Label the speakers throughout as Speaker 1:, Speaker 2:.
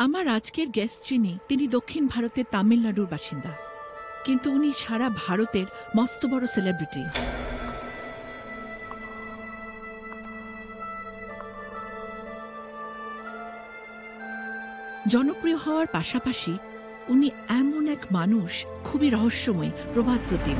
Speaker 1: আমার আজকের গেস্ট যিনি তিনি দক্ষিণ ভারতের তামিলনাড়ুর বাসিন্দা, কিন্তু উনি সারা ভারতের মস্ত বড় সেলিব্রিটি। জনপ্রিয় হওয়ার পাশাপাশি উনি এমন এক মানুষ, খুবই রহস্যময়, প্রবাদ প্রতিম।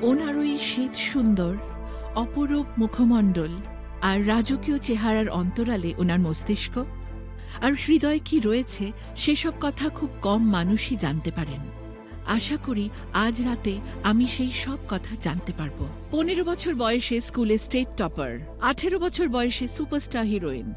Speaker 1: ওনার ওই শ্বেত সুন্দর অপরূপ মুখমণ্ডল আর রাজকীয় চেহারার অন্তরালে ওনার মস্তিষ্ক আর হৃদয় কি রয়েছে সেসব কথা খুব কম মানুষই জানতে পারেন। আশা করি আজ রাতে আমি সেই সব কথা জানতে পারবো। 15 বছর বয়সে স্কুলে স্টেট টপার, 18 বছর বয়সে সুপারস্টার হিরোইন,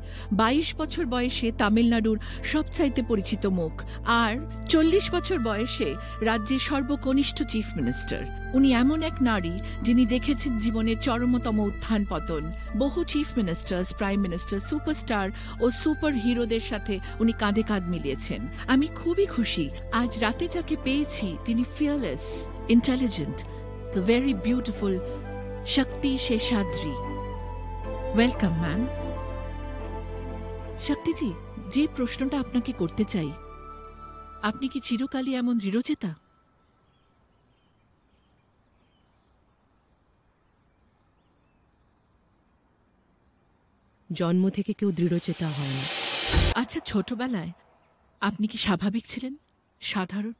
Speaker 1: 22 বছর বয়সে তামিলনাড়ুর সবচাইতে পরিচিত মুখ, আর 40 বছর বয়সে রাজ্যের সর্বকনিষ্ঠ চিফ মিনিস্টার। উনি এমন এক নারী যিনি দেখেছেন জীবনের চরমতম উত্থান পতন। বহু chief ministers, prime minister, superstar ও সুপার হিরোদের সাথে উনি কাঁধে কাঁধ মিলিয়েছেন। আমি খুবই খুশি আজ রাতে যাকে পেয়েছি তিনি fearless, intelligent, the very beautiful Shakti Seshadri. Welcome ma'am. Shaktiji, যে প্রশ্নটা আপনাকে করতে চাই, আপনি কি চিরকালই এমন দৃঢ়চেতা?
Speaker 2: জন্ম থেকে কেউ দৃঢ়চেতা হয় না।
Speaker 1: আচ্ছা, ছোটবেলায় আপনি কি স্বাভাবিক ছিলেন, সাধারণ?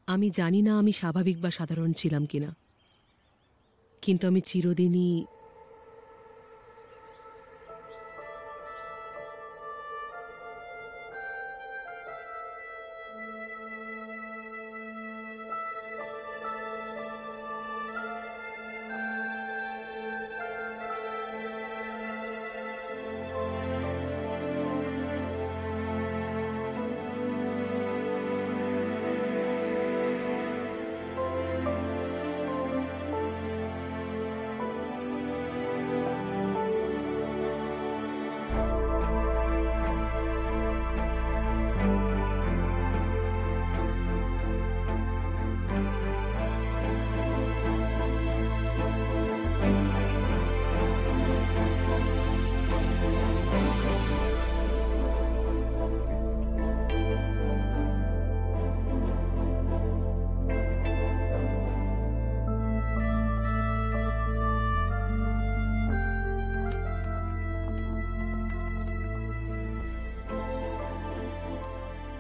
Speaker 2: আমি জানি না আমি স্বাভাবিক বা সাধারণ ছিলাম কিনা, কিন্তু আমি চিরদিনই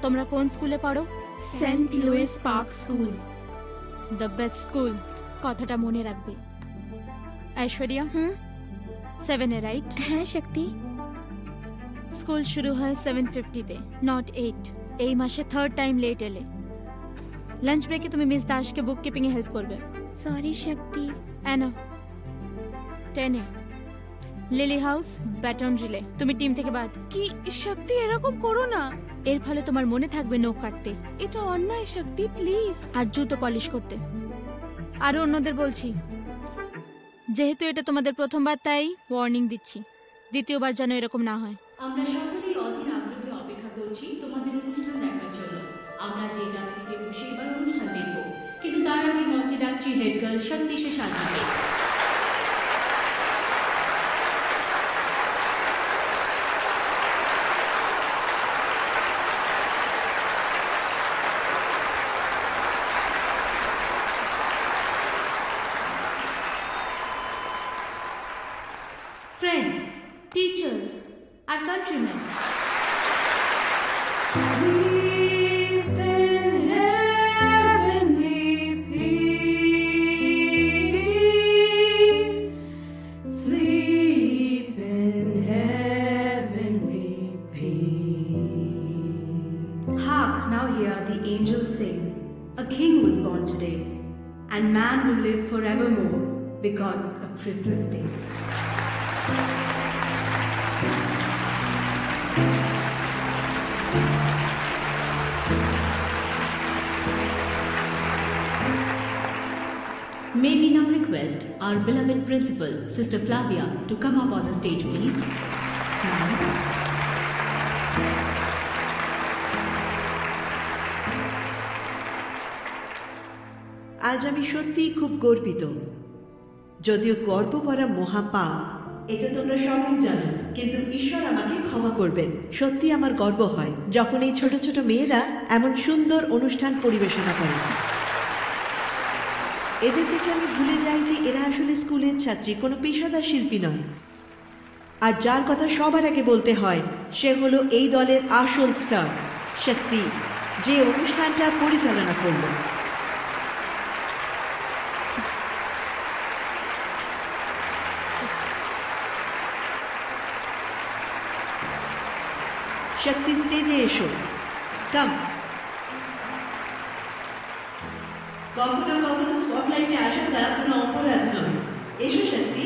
Speaker 3: তোমরা কোন স্কুলে পড়ো?
Speaker 4: Saint Louis Park School.
Speaker 3: The best school, কথাটা মনে রাখবে। ঐশ্বরিয়া, 7 রাইট?
Speaker 4: হ্যাঁ শক্তি।
Speaker 3: স্কুল শুরু হয় 7:50-তে, নট 8। এই মাসে 3rd টাইম লেট এলে। লাঞ্চ ব্রেকে তুমি মিস দাসকে বুক কিপিং এ হেল্প করবে।
Speaker 4: সরি শক্তি।
Speaker 3: অ্যানা 10-এ। লিলি হাউস ব্যাটন রিলে, তুমি টিম থেকে বাদ।
Speaker 4: কি শক্তি, এরকম করো না।
Speaker 3: এর ফলে তোমার মনে থাকবে নখ কাটতে,
Speaker 4: এটা অন্যায় শক্তি, প্লিজ।
Speaker 3: আর জুতো পলিশ করতে। আরো অন্যদের বলছি, যেহেতু এটা তোমাদের প্রথমবার তাই ওয়ার্নিং দিচ্ছি, দ্বিতীয়বার যেন এরকম না হয়।
Speaker 5: আমরা সকলেই অধীর আগ্রহে অপেক্ষা করছি তোমাদের অনুষ্ঠান দেখার জন্য। আমরা যে যা সিটে বসে এবার অনুষ্ঠান দেখব, কিন্তু তার আগে মঞ্চে ডাকছি হেড গার্ল শক্তি শেষাদ্রিকে। Friends, teachers, our countrymen.
Speaker 6: Sleep in heavenly peace. Sleep in heavenly peace.
Speaker 7: Hark, now hear the angels sing. A king was born today, and man will live forevermore because of Christmas Day.
Speaker 5: May we now request our beloved principal, Sister Flavia, to come up on the stage, please. Ma'am.
Speaker 8: আজ আমি সত্যিই খুব গর্বিত। যদিও গর্ব করা মহাপাপ, এটা তোমরা সবাই জানো, কিন্তু ঈশ্বর আমাকে ক্ষমা করবেন। সত্যি আমার গর্ব হয় যখন এই ছোট ছোট মেয়েরা এমন সুন্দর অনুষ্ঠান পরিবেশনা করে। এদের থেকে আমি ভুলে যাই যে এরা আসলে স্কুলের ছাত্রী, কোনো পেশাদার শিল্পী নয়। আর যার কথা সবার আগে বলতে হয় সে হলো এই দলের আসল স্টার শক্তি, যে অনুষ্ঠানটা পরিচালনা করল। শক্তি, স্টেজে এসো। কাম। কখনো কখনো স্পটলাইটে আসাটা কোনো অপরাধ নয়। এসো শক্তি।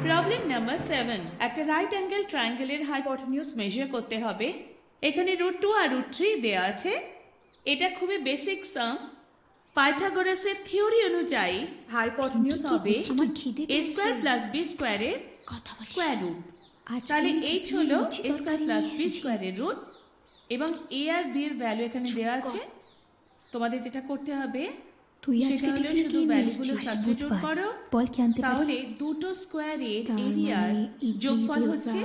Speaker 9: প্রবলেম নাম্বার 7, একটা রাইট অ্যাঙ্গেল ট্রায়াঙ্গেলের হাইপোটেনিউজ মেজার করতে হবে। এখানে √2 আর √3 দেয়া আছে। এটা খুবই বেসিক সাম। পাইথাগোরাসের থিওরি অনুযায়ী হাইপোটেনিউজ হবে a স্কয়ার প্লাস b স্কয়ারের স্কয়ার রুট। তাহলে h হলো a স্কয়ার প্লাস b স্কয়ারের রুট, এবং a আর b এর ভ্যালু এখানে দেওয়া আছে। তোমাদের যেটা করতে হবে সেটা হলো শুধু ভ্যালুগুলো সাবস্টিটিউট করো। তাহলে দুটো স্কয়ারের এরিয়ার যোগফল হচ্ছে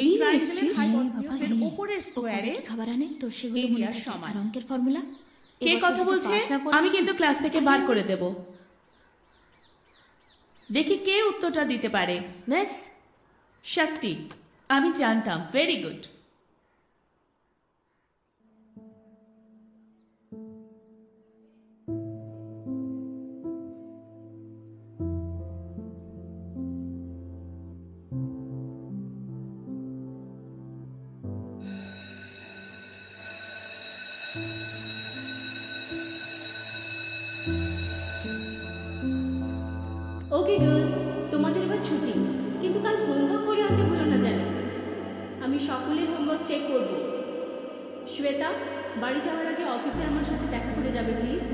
Speaker 9: এই ট্রায়াঙ্গেলের হাইপোটেনিউজের উপরের স্কয়ারের এরিয়ার সমান।
Speaker 3: অঙ্কের ফর্মুলা
Speaker 9: কে কথা বলছে? আমি কিন্তু ক্লাস থেকে বার করে দেব। দেখি কে উত্তরটা দিতে পারে।
Speaker 3: মিস
Speaker 9: শক্তি, আমি জানতাম। Very good.
Speaker 5: ওকে গার্লস, তোমাদের এবার ছুটি, কিন্তু কাল হোমওয়ার্ক করে আনতে ভুলো না যেন। আমি সকলের হোমওয়ার্ক চেক করব। শ্বেতা, বাড়ি যাওয়ার আগে অফিসে আমার সাথে দেখা করে যাবে প্লিজ।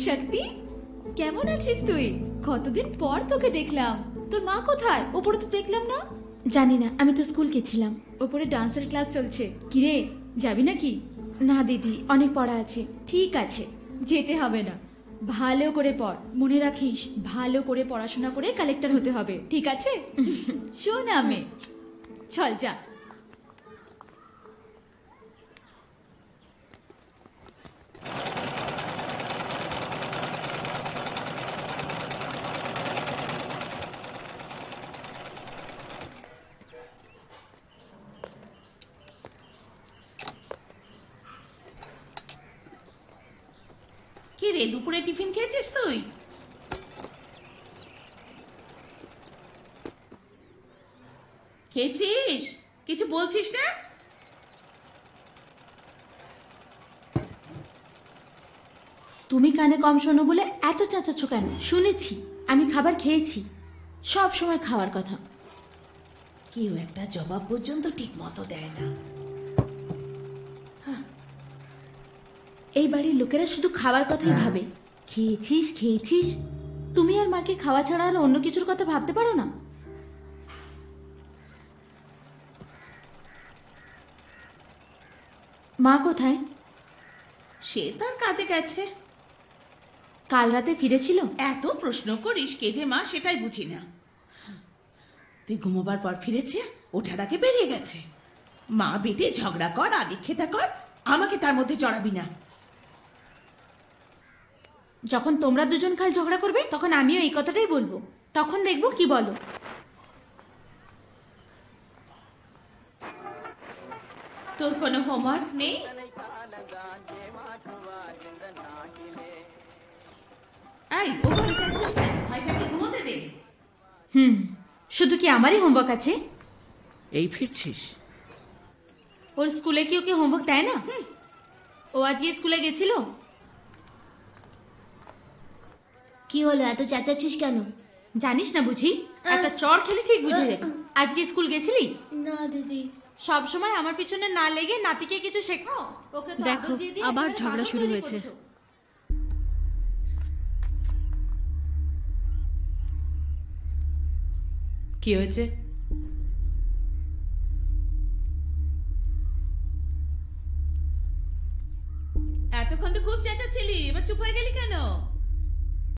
Speaker 4: শক্তি, কেমন আছিস তুই? কতদিন পর তোকে দেখলাম। তোর মা কোথায়? ওপরে তো দেখলাম না।
Speaker 3: জানি না, আমি তো স্কুল গেছিলাম।
Speaker 4: ওপরে ডান্সের ক্লাস চলছে। কিরে, যাবি নাকি?
Speaker 3: না দিদি, অনেক পড়া আছে।
Speaker 4: ঠিক আছে, যেতে হবে না। ভালো করে পড়, মনে রাখিস ভালো করে পড়াশোনা করে কালেক্টর হতে হবে, ঠিক আছে? শোন আমি, চল যা।
Speaker 9: কি রে, দুপুরে টিফিন খেয়েছিস তুই? খেয়েছিস? কিছু বলছিস না?
Speaker 3: তুমি কানে কম শোনো বলে এত চেঁচাচ্ছ কেন? শুনেছি, আমি খাবার খেয়েছি। সব সময় খাওয়ার কথা।
Speaker 9: কেউ একটা জবাব পর্যন্ত ঠিক মতো দেয় না।
Speaker 3: এই বাড়ির লোকেরা শুধু খাবার কথাই ভাবে। খেয়েছিস খেয়েছিস, তুমি আর মাকে খাওয়া ছাড়া আর অন্য কিছুর কথা ভাবতে পারো না? মা কোথায়?
Speaker 9: সে তার কাজে গেছে।
Speaker 3: কাল রাতে ফিরেছিল?
Speaker 9: এত প্রশ্ন করিস, কে যে মা সেটাই বুঝি না। তুই ঘুমোবার পর ফিরেছে, ওঠার আগে বেরিয়ে গেছে। মা বেটে ঝগড়া কর, আদিক্ষেতা কর, আমাকে তার মধ্যে জড়াবি না।
Speaker 3: যখন তোমরা দুজন খাল ঝগড়া করবে তখন আমিও এই কথাটাই বলবো, তখন দেখবো কি বলো।
Speaker 9: তোর কোনো হোমওয়ার্ক নেই? এই, ও ঘরে যাচ্ছিস কেন? ভাইটাকে ঘুমোতে দে।
Speaker 3: শুধু কি আমারই হোমওয়ার্ক আছে?
Speaker 1: এই ফিরছিস?
Speaker 3: ওর স্কুলে কি ওকে হোমওয়ার্ক দেয় না? ও আজকে স্কুলে গেছিল?
Speaker 10: কি হলো, এত চেঁচাচ্ছিস কেন?
Speaker 3: জানিস না বুঝি? একটা চড় খেলে ঠিক বুঝে যাবে। আজকে স্কুল গেছিলি?
Speaker 10: না দিদি।
Speaker 3: সব সময় আমার পিছনে না লেগে নাতিকে কিছু শেখাও। ওকে তো
Speaker 5: দেখো,
Speaker 3: আদর দিয়ে দিয়ে
Speaker 5: আবার
Speaker 3: একেবারে
Speaker 5: ঝগড়া
Speaker 3: পাগল
Speaker 5: শুরু
Speaker 3: তৈরি
Speaker 5: হয়েছে।
Speaker 3: করছো।
Speaker 2: কি হয়েছে?
Speaker 9: এতক্ষণ তো খুব চেঁচাচ্ছিলি, এবার চুপ হয়ে গেলি কেন?